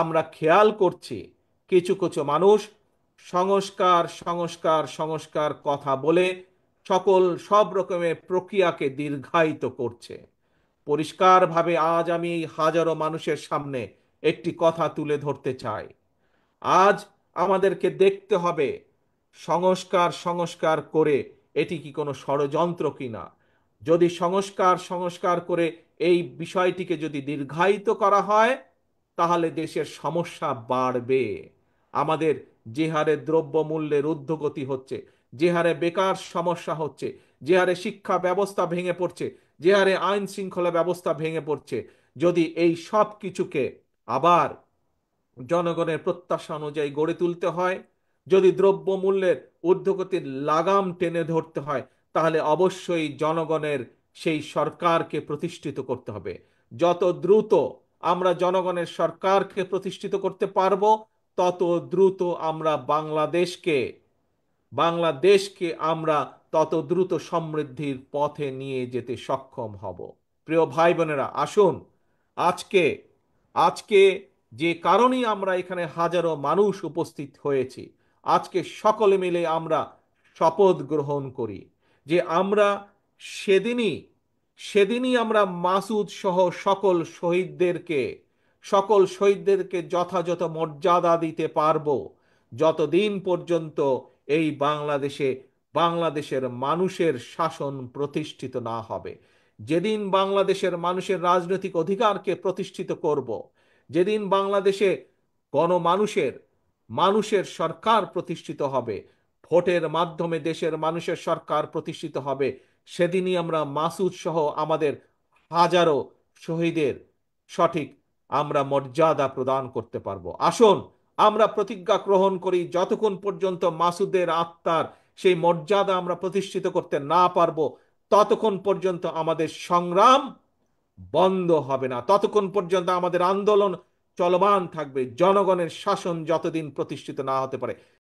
আমরা খেয়াল করছি কিছু কিছু মানুষ সংস্কার সংস্কার সংস্কার কথা বলে সব রকমের প্রক্রিয়াকে দীর্ঘায়িত করছে। পরিষ্কারভাবে আজ আমি এই হাজারো মানুষের সামনে একটি কথা তুলে ধরতে চাই। আজ আমাদেরকে দেখতে হবে সংস্কার সংস্কার করে এটি কি কোনো ষড়যন্ত্র কিনা। যদি সংস্কার সংস্কার করে এই বিষয়টিকে যদি দীর্ঘায়িত করা হয়, তাহলে দেশের সমস্যা বাড়বে। আমাদের যে হারে দ্রব্যমূল্যের ঊর্ধ্বগতি হচ্ছে, যে হারে বেকার সমস্যা হচ্ছে, যে হারে শিক্ষা ব্যবস্থা ভেঙে পড়ছে, যে হারে আইন শৃঙ্খলা ব্যবস্থা ভেঙে পড়ছে, যদি এই সব কিছুকে আবার জনগণের প্রত্যাশা অনুযায়ী গড়ে তুলতে হয়, যদি দ্রব্যমূল্যের ঊর্ধ্বগতির লাগাম টেনে ধরতে হয়, তাহলে অবশ্যই জনগণের সেই সরকারকে প্রতিষ্ঠিত করতে হবে। যত দ্রুত আমরা জনগণের সরকারকে প্রতিষ্ঠিত করতে পারবো, তত দ্রুত আমরা বাংলাদেশকে আমরা তত দ্রুত সমৃদ্ধির পথে নিয়ে যেতে সক্ষম হব। প্রিয় ভাই বোনেরা, আসুন আজকে আজকে যে কারণেই আমরা এখানে হাজারো মানুষ উপস্থিত হয়েছি, আজকে সকলে মিলে আমরা শপথ গ্রহণ করি যে আমরা সেদিনই সেদিনই আমরা মাসুদ সহ সকল শহীদদেরকে যথাযথ মর্যাদা দিতে পারবো, যতদিন পর্যন্ত এই বাংলাদেশের মানুষের শাসন প্রতিষ্ঠিত না হবে। যেদিন বাংলাদেশের মানুষের রাজনৈতিক অধিকারকে প্রতিষ্ঠিত করব, যেদিন বাংলাদেশে গণমানুষের মানুষের সরকার প্রতিষ্ঠিত হবে, ভোটের মাধ্যমে দেশের মানুষের সরকার প্রতিষ্ঠিত হবে, সেদিনই আমরা মাসুদ সহ আমাদের হাজারো শহীদের সঠিক আমরা মর্যাদা প্রদান করতে পারবো। আসুন আমরা প্রতিজ্ঞা গ্রহণ করি, যতক্ষণ পর্যন্ত মাসুদের আত্মার সেই মর্যাদা আমরা প্রতিষ্ঠিত করতে না পারবো, ততক্ষণ পর্যন্ত আমাদের সংগ্রাম বন্ধ হবে না, ততক্ষণ পর্যন্ত আমাদের আন্দোলন চলমান থাকবে, জনগণের শাসন যতদিন প্রতিষ্ঠিত না হতে পারে।